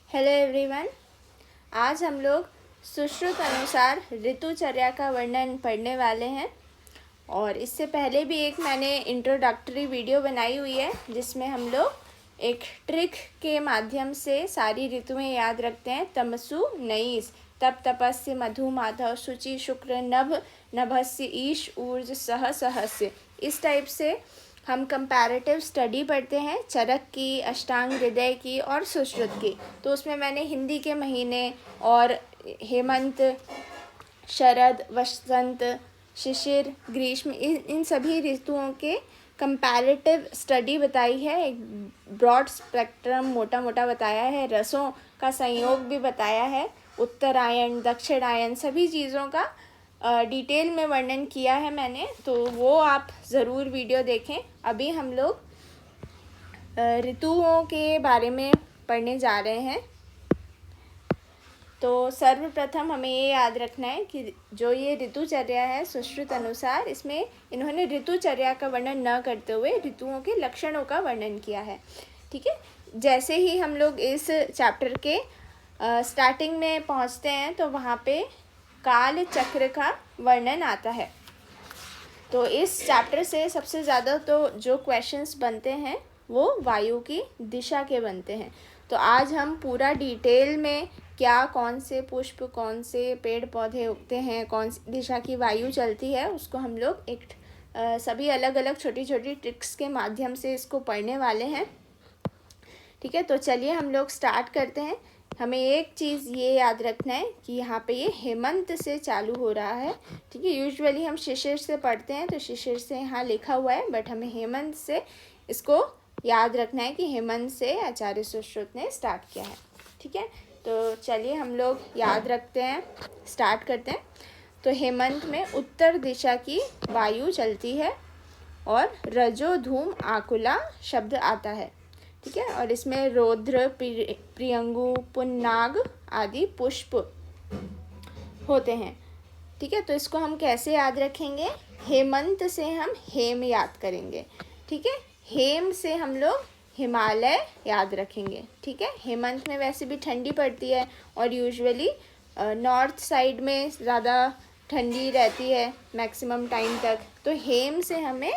Hello everyone. आज हम लोग सुश्रुत अनुसार ऋतुचर्या का वर्णन पढ़ने वाले हैं। और इससे पहले भी एक मैंने इंट्रोडक्टरी वीडियो बनाई हुई है जिसमें हम लोग एक ट्रिक के माध्यम से सारी ऋतुएं याद रखते हैं। तमसु नईस, तप तपस्य, मधु माधव, शुचि शुक्र, नभ नभस्य, ईश ऊर्ज, सह सहस्य। इस टाइप से हम कंपैरेटिव स्टडी पढ़ते हैं चरक की, अष्टांग हृदय की और सुश्रुत की। तो उसमें मैंने हिंदी के महीने और हेमंत, शरद, वसंत, शिशिर, ग्रीष्म इन सभी ऋतुओं के कंपैरेटिव स्टडी बताई है। एक ब्रॉड स्पेक्ट्रम मोटा मोटा बताया है, रसों का संयोग भी बताया है, उत्तरायण दक्षिणायन सभी चीज़ों का डिटेल में वर्णन किया है मैंने। तो वो आप ज़रूर वीडियो देखें। अभी हम लोग ऋतुओं के बारे में पढ़ने जा रहे हैं। तो सर्वप्रथम हमें ये याद रखना है कि जो ये ऋतुचर्या है सुश्रुत अनुसार, इसमें इन्होंने ऋतुचर्या का वर्णन न करते हुए ऋतुओं के लक्षणों का वर्णन किया है। ठीक है, जैसे ही हम लोग इस चैप्टर के स्टार्टिंग में पहुंचते हैं तो वहाँ पे काल चक्र का वर्णन आता है। तो इस चैप्टर से सबसे ज़्यादा तो जो क्वेश्चंस बनते हैं वो वायु की दिशा के बनते हैं। तो आज हम पूरा डिटेल में क्या, कौन से पुष्प, कौन से पेड़ पौधे उगते हैं, कौन सी दिशा की वायु चलती है, उसको हम लोग एक सभी अलग अलग छोटी छोटी ट्रिक्स के माध्यम से इसको पढ़ने वाले हैं। ठीक है, तो चलिए हम लोग स्टार्ट करते हैं। हमें एक चीज़ ये याद रखना है कि यहाँ पे ये हेमंत से चालू हो रहा है। ठीक है, यूजुअली हम शिशिर से पढ़ते हैं तो शिशिर से यहाँ लिखा हुआ है, बट हमें हेमंत से इसको याद रखना है कि हेमंत से आचार्य सुश्रुत ने स्टार्ट किया है। ठीक है, तो चलिए हम लोग याद रखते हैं, स्टार्ट करते हैं। तो हेमंत में उत्तर दिशा की वायु चलती है और रजो धूम आकुला शब्द आता है। ठीक है, और इसमें रौद्र, प्रियंगु, पुन्नाग आदि पुष्प होते हैं। ठीक है, तो इसको हम कैसे याद रखेंगे? हेमंत से हम हेम याद करेंगे। ठीक है, हेम से हम लोग हिमालय याद रखेंगे। ठीक है, हेमंत में वैसे भी ठंडी पड़ती है और यूजुअली नॉर्थ साइड में ज़्यादा ठंडी रहती है मैक्सिमम टाइम तक। तो हेम से हमें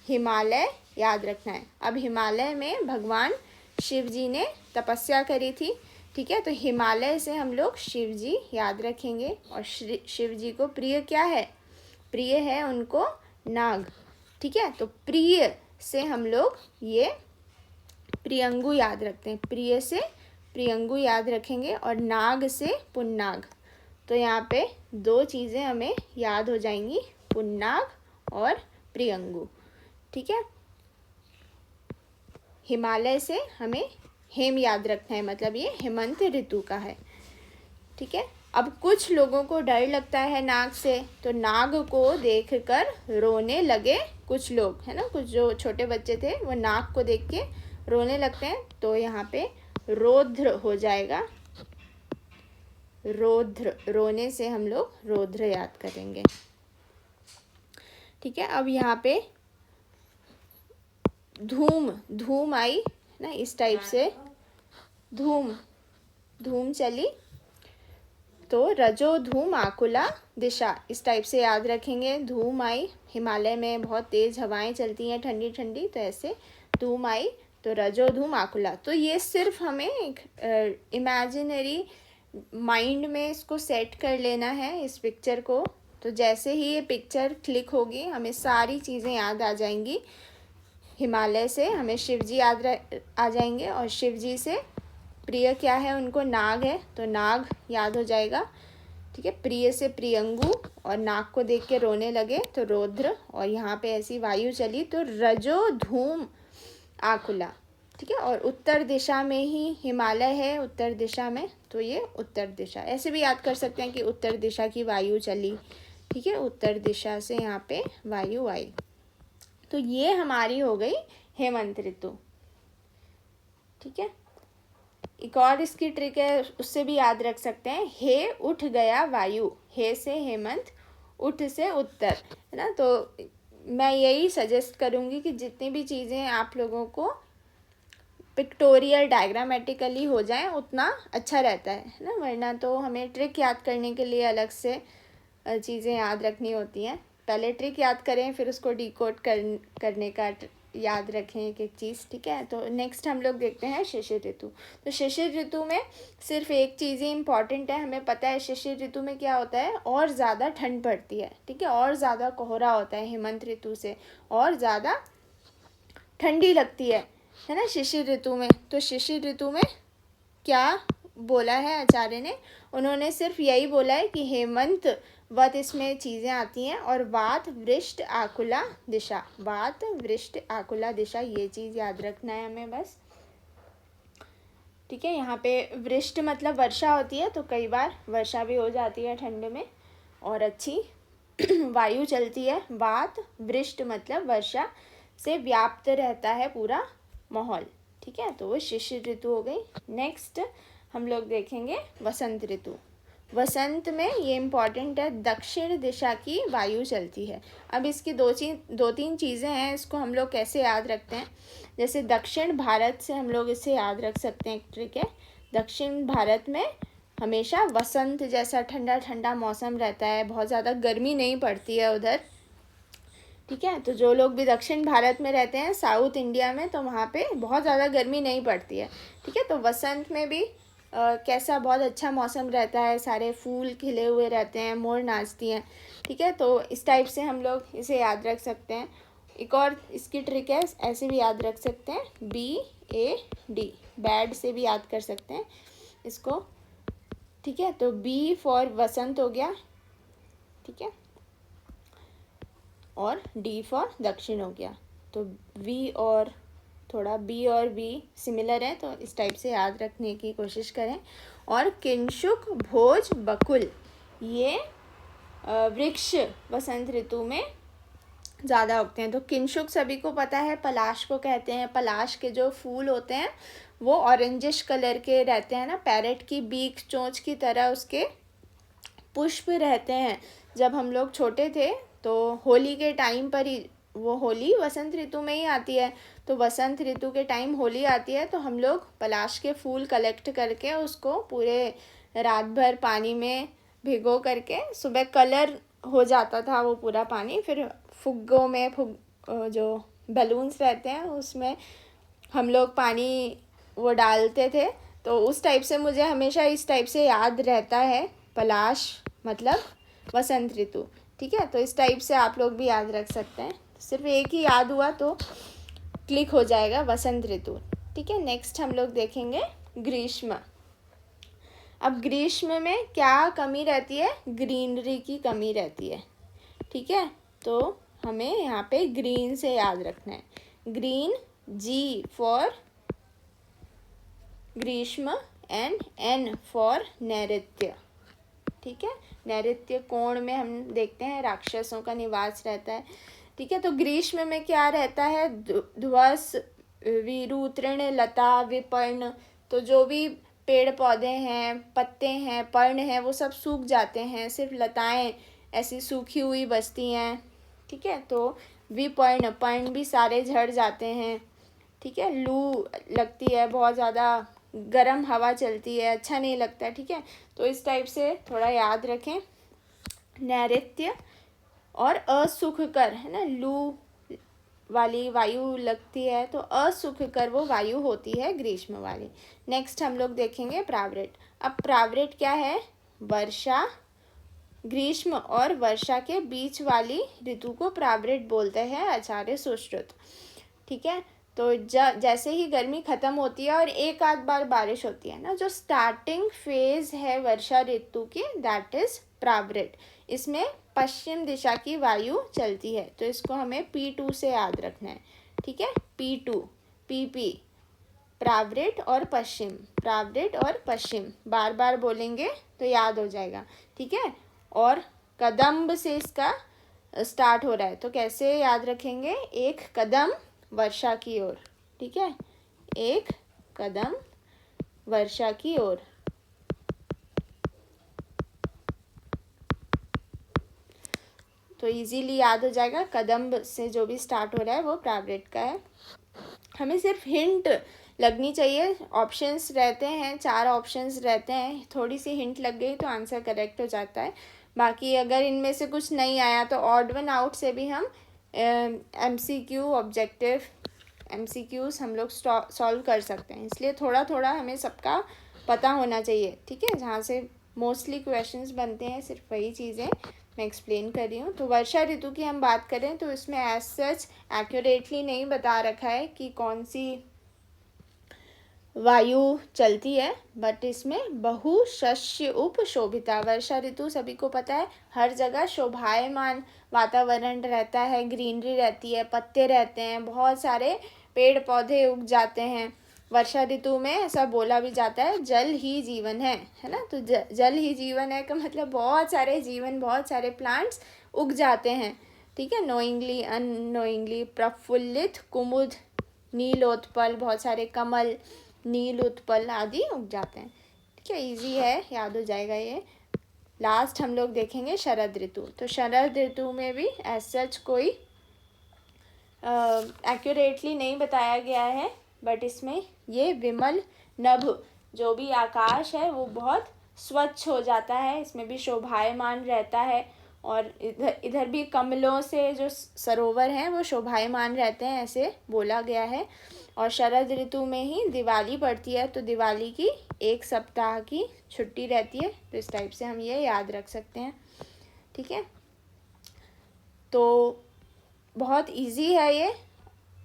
हिमालय याद रखना है। अब हिमालय में भगवान शिव जी ने तपस्या करी थी। ठीक है, तो हिमालय से हम लोग शिव जी याद रखेंगे। और शिव जी को प्रिय क्या है? प्रिय है उनको नाग। ठीक है, तो प्रिय से हम लोग ये प्रियंगु याद रखते हैं। प्रिय से प्रियंगु याद रखेंगे और नाग से पुन्नाग। तो यहाँ पे दो चीज़ें हमें याद हो जाएंगी, पुन्नाग और प्रियंगु। ठीक है, हिमालय से हमें हेम याद रखना है, मतलब ये हेमंत ऋतु का है। ठीक है, अब कुछ लोगों को डर लगता है नाग से, तो नाग को देखकर रोने लगे कुछ लोग, है ना। कुछ जो छोटे बच्चे थे वो नाग को देख के रोने लगते हैं। तो यहाँ पे रौद्र हो जाएगा, रौद्र। रोने से हम लोग रौद्र याद करेंगे। ठीक है, अब यहाँ पे धूम, धूम आई ना, इस टाइप से धूम, धूम चली तो रजो धूम आकुला दिशा, इस टाइप से याद रखेंगे। धूम आई, हिमालय में बहुत तेज़ हवाएं चलती हैं ठंडी ठंडी, तो ऐसे धूम आई तो रजो धूम आकुला। तो ये सिर्फ हमें एक इमेजिनरी माइंड में इसको सेट कर लेना है इस पिक्चर को। तो जैसे ही ये पिक्चर क्लिक होगी हमें सारी चीज़ें याद आ जाएंगी। हिमालय से हमें शिव जी याद आ जाएंगे और शिव जी से प्रिय क्या है? उनको नाग है, तो नाग याद हो जाएगा। ठीक है, प्रिय से प्रियंगु और नाग को देख के रोने लगे तो रौद्र, और यहाँ पे ऐसी वायु चली तो रजो धूम आकुला। ठीक है, और उत्तर दिशा में ही हिमालय है, उत्तर दिशा में, तो ये उत्तर दिशा। ऐसे भी याद कर सकते हैं कि उत्तर दिशा की वायु चली। ठीक है, उत्तर दिशा से यहाँ पे वायु आई। तो ये हमारी हो गई हेमंत ऋतु। ठीक है, एक और इसकी ट्रिक है, उससे भी याद रख सकते हैं। हे उठ गया वायु, हे से हेमंत, उठ से उत्तर, है ना। तो मैं यही सजेस्ट करूँगी कि जितनी भी चीज़ें आप लोगों को पिक्टोरियल डायग्रामेटिकली हो जाए उतना अच्छा रहता है ना, वरना तो हमें ट्रिक याद करने के लिए अलग से चीज़ें याद रखनी होती हैं। पहले ट्रिक याद करें फिर उसको डिकोड करने का याद रखें एक एक चीज़, ठीक है। तो नेक्स्ट हम लोग देखते हैं शिशिर ऋतु। तो शिशिर ऋतु में सिर्फ एक चीज़ ही इम्पॉर्टेंट है, हमें पता है शिशिर ऋतु में क्या होता है, और ज़्यादा ठंड पड़ती है, ठीक है, और ज़्यादा कोहरा होता है हेमंत ऋतु से, और ज़्यादा ठंडी लगती है ना शिशिर ऋतु में। तो शिशिर ऋतु में क्या बोला है आचार्य ने, उन्होंने सिर्फ यही बोला है कि हेमंत वत इसमें चीज़ें आती हैं, और वात वृष्ट आकुला दिशा, वात वृष्ट आकुला दिशा, ये चीज़ याद रखना है हमें बस, ठीक है। यहाँ पे वृष्ट मतलब वर्षा होती है, तो कई बार वर्षा भी हो जाती है ठंड में और अच्छी वायु चलती है। वात वृष्ट मतलब वर्षा से व्याप्त रहता है पूरा माहौल, ठीक है। तो वो शिशिर ऋतु हो गई। नेक्स्ट हम लोग देखेंगे वसंत ऋतु। वसंत में ये इम्पॉर्टेंट है, दक्षिण दिशा की वायु चलती है। अब इसकी दो तीन चीज़ें हैं, इसको हम लोग कैसे याद रखते हैं, जैसे दक्षिण भारत से हम लोग इसे याद रख सकते हैं, एक ट्रिक है। दक्षिण भारत में हमेशा वसंत जैसा ठंडा ठंडा मौसम रहता है, बहुत ज़्यादा गर्मी नहीं पड़ती है उधर, ठीक है। तो जो लोग भी दक्षिण भारत में रहते हैं, साउथ इंडिया में, तो वहाँ पे बहुत ज़्यादा गर्मी नहीं पड़ती है, ठीक है। तो वसंत में भी कैसा बहुत अच्छा मौसम रहता है, सारे फूल खिले हुए रहते हैं, मोर नाचती हैं, ठीक है। तो इस टाइप से हम लोग इसे याद रख सकते हैं। एक और इसकी ट्रिक है, ऐसे भी याद रख सकते हैं, BAD, बैड से भी याद कर सकते हैं इसको, ठीक है। तो B फॉर वसंत हो गया, ठीक है, और D फॉर दक्षिण हो गया। तो V और थोड़ा B और B सिमिलर है, तो इस टाइप से याद रखने की कोशिश करें। और किंशुक भोज बकुल, ये वृक्ष वसंत ऋतु में ज़्यादा उगते हैं। तो किंशुक सभी को पता है, पलाश को कहते हैं। पलाश के जो फूल होते हैं वो ऑरेंजिश कलर के रहते हैं ना, पैरेट की बीक चोंच की तरह उसके पुष्प रहते हैं। जब हम लोग छोटे थे तो होली के टाइम पर ही, वो होली वसंत ऋतु में ही आती है, तो वसंत ऋतु के टाइम होली आती है, तो हम लोग पलाश के फूल कलेक्ट करके उसको पूरे रात भर पानी में भिगो करके, सुबह कलर हो जाता था वो पूरा पानी, फिर फुग्गों में जो बलून्स रहते हैं उसमें हम लोग पानी वो डालते थे। तो उस टाइप से मुझे हमेशा इस टाइप से याद रहता है, पलाश मतलब वसंत ऋतु, ठीक है। तो इस टाइप से आप लोग भी याद रख सकते हैं, सिर्फ एक ही याद हुआ तो क्लिक हो जाएगा, वसंत ऋतु, ठीक है। नेक्स्ट हम लोग देखेंगे ग्रीष्म। अब ग्रीष्म में क्या कमी रहती है, ग्रीनरी की कमी रहती है, ठीक है। तो हमें यहाँ पे ग्रीन से याद रखना है, ग्रीन, G फॉर ग्रीष्म एंड N फॉर नैऋत्य, ठीक है। नैऋत्य कोण में हम देखते हैं राक्षसों का निवास रहता है, ठीक है। तो ग्रीष्म में क्या रहता है, ध्वस, वीरु, तृण, लता, विपर्ण, तो जो भी पेड़ पौधे हैं, पत्ते हैं, पर्ण हैं, वो सब सूख जाते हैं, सिर्फ लताएं ऐसी सूखी हुई बचती हैं, ठीक है। तो विपर्ण, पर्ण भी सारे झड़ जाते हैं, ठीक है। लू लगती है, बहुत ज़्यादा गर्म हवा चलती है, अच्छा नहीं लगता, ठीक है। तो इस टाइप से थोड़ा याद रखें। नैऋत्य और असुखकर है ना, लू वाली वायु लगती है, तो असुखकर वो वायु होती है ग्रीष्म वाली। नेक्स्ट हम लोग देखेंगे प्रावृट। अब प्रावृट क्या है, वर्षा, ग्रीष्म और वर्षा के बीच वाली ऋतु को प्रावृट बोलते हैं आचार्य सुश्रुत, ठीक है। तो जैसे ही गर्मी ख़त्म होती है और एक आध बार बारिश होती है ना, जो स्टार्टिंग फेज है वर्षा ऋतु की, दैट इज़ प्रावृट। इसमें पश्चिम दिशा की वायु चलती है, तो इसको हमें P2 से याद रखना है, ठीक है। P2, PP, प्रावृट और पश्चिम, प्रावृट और पश्चिम बार बार बोलेंगे तो याद हो जाएगा, ठीक है। और कदम्ब से इसका स्टार्ट हो रहा है, तो कैसे याद रखेंगे, एक कदम वर्षा की ओर, ठीक है, एक कदम वर्षा की ओर। तो इजीली याद हो जाएगा, कदम्ब से जो भी स्टार्ट हो रहा है वो प्रावृट का है। हमें सिर्फ हिंट लगनी चाहिए। ऑप्शंस रहते हैं, 4 ऑप्शंस रहते हैं, थोड़ी सी हिंट लग गई तो आंसर करेक्ट हो जाता है। बाकी अगर इनमें से कुछ नहीं आया तो ऑड वन आउट से भी हम MCQ ऑब्जेक्टिव MCQs हम लोग सॉल्व कर सकते हैं। इसलिए थोड़ा थोड़ा हमें सबका पता होना चाहिए, ठीक है। जहाँ से मोस्टली क्वेश्चंस बनते हैं सिर्फ वही चीज़ें मैं एक्सप्लेन कर रही हूँ। तो वर्षा ऋतु की हम बात करें तो इसमें एज सच एक्यूरेटली नहीं बता रखा है कि कौन सी वायु चलती है, बट इसमें बहुशस्य उपशोभिता वर्षा ऋतु सभी को पता है, हर जगह शोभायमान वातावरण रहता है, ग्रीनरी रहती है, पत्ते रहते हैं, बहुत सारे पेड़ पौधे उग जाते हैं। वर्षा ऋतु में ऐसा बोला भी जाता है जल ही जीवन है ना। तो जल ही जीवन है का मतलब बहुत सारे जीवन, बहुत सारे प्लांट्स उग जाते हैं, ठीक है। नोइंगली अननोइंगली प्रफुल्लित कुमुद नीलोत्पल, बहुत सारे कमल नील उत्पल आदि उग जाते हैं, ठीक है। इजी है, याद हो जाएगा ये। लास्ट हम लोग देखेंगे शरद ऋतु। तो शरद ऋतु में भी एज सच कोई एक्यूरेटली नहीं बताया गया है, बट इसमें ये विमल नभ जो भी आकाश है वो बहुत स्वच्छ हो जाता है, इसमें भी शोभायमान रहता है। और इधर भी कमलों से जो सरोवर हैं वो शोभायमान रहते हैं, ऐसे बोला गया है। और शरद ऋतु में ही दिवाली पड़ती है, तो दिवाली की 1 सप्ताह की छुट्टी रहती है। तो इस टाइप से हम ये याद रख सकते हैं, ठीक है। तो बहुत इजी है ये,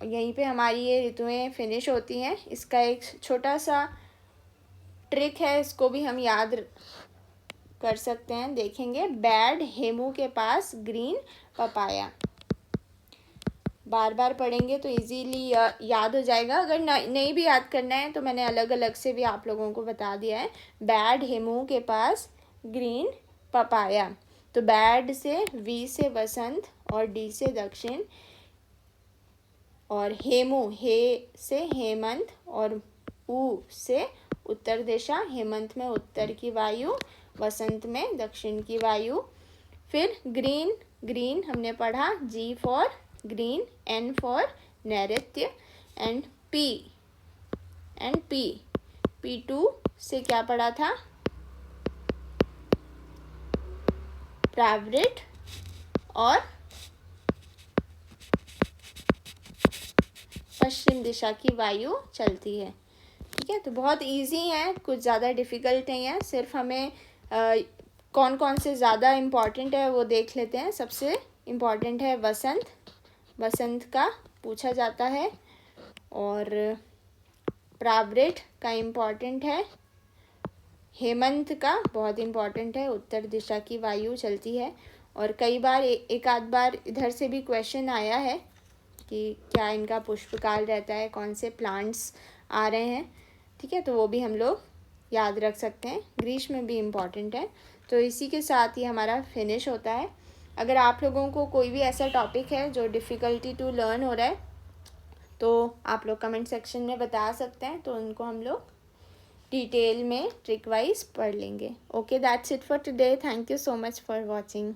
यहीं पे हमारी ये ऋतुएं फिनिश होती हैं। इसका एक छोटा सा ट्रिक है, इसको भी हम याद कर सकते हैं, देखेंगे। बैड हेमू के पास ग्रीन पपाया, बार बार पढ़ेंगे तो इजीली याद हो जाएगा। अगर नहीं भी याद करना है तो मैंने अलग अलग से भी आप लोगों को बता दिया है। बैड हेमू के पास ग्रीन पपाया, तो बैड से वी से वसंत और डी से दक्षिण, और हेमू हे से हेमंत और ऊ से उत्तर दिशा। हेमंत में उत्तर की वायु, वसंत में दक्षिण की वायु। फिर ग्रीन, ग्रीन हमने पढ़ा, जी फॉर ग्रीन, एन फॉर नैऋत्य, एंड P2 से क्या पढ़ा था, प्रावृट और पश्चिम दिशा की वायु चलती है, ठीक है। तो बहुत इजी है, कुछ ज़्यादा डिफ़िकल्ट नहीं है। सिर्फ हमें कौन कौन से ज़्यादा इम्पॉर्टेंट है वो देख लेते हैं। सबसे इम्पॉर्टेंट है वसंत, वसंत का पूछा जाता है। और प्रावृट का इम्पॉर्टेंट है। हेमंत का बहुत इम्पॉर्टेंट है, उत्तर दिशा की वायु चलती है। और कई बार एक आध बार इधर से भी क्वेश्चन आया है कि क्या इनका पुष्पकाल रहता है, कौन से प्लांट्स आ रहे हैं, ठीक है। तो वो भी हम लोग याद रख सकते हैं, ग्रीष्म में भी इम्पॉर्टेंट है। तो इसी के साथ ही हमारा फिनिश होता है। अगर आप लोगों को कोई भी ऐसा टॉपिक है जो डिफ़िकल्टी टू लर्न हो रहा है तो आप लोग कमेंट सेक्शन में बता सकते हैं, तो उनको हम लोग डिटेल में ट्रिक वाइज पढ़ लेंगे। Okay, that's it for today. Thank you so much for watching.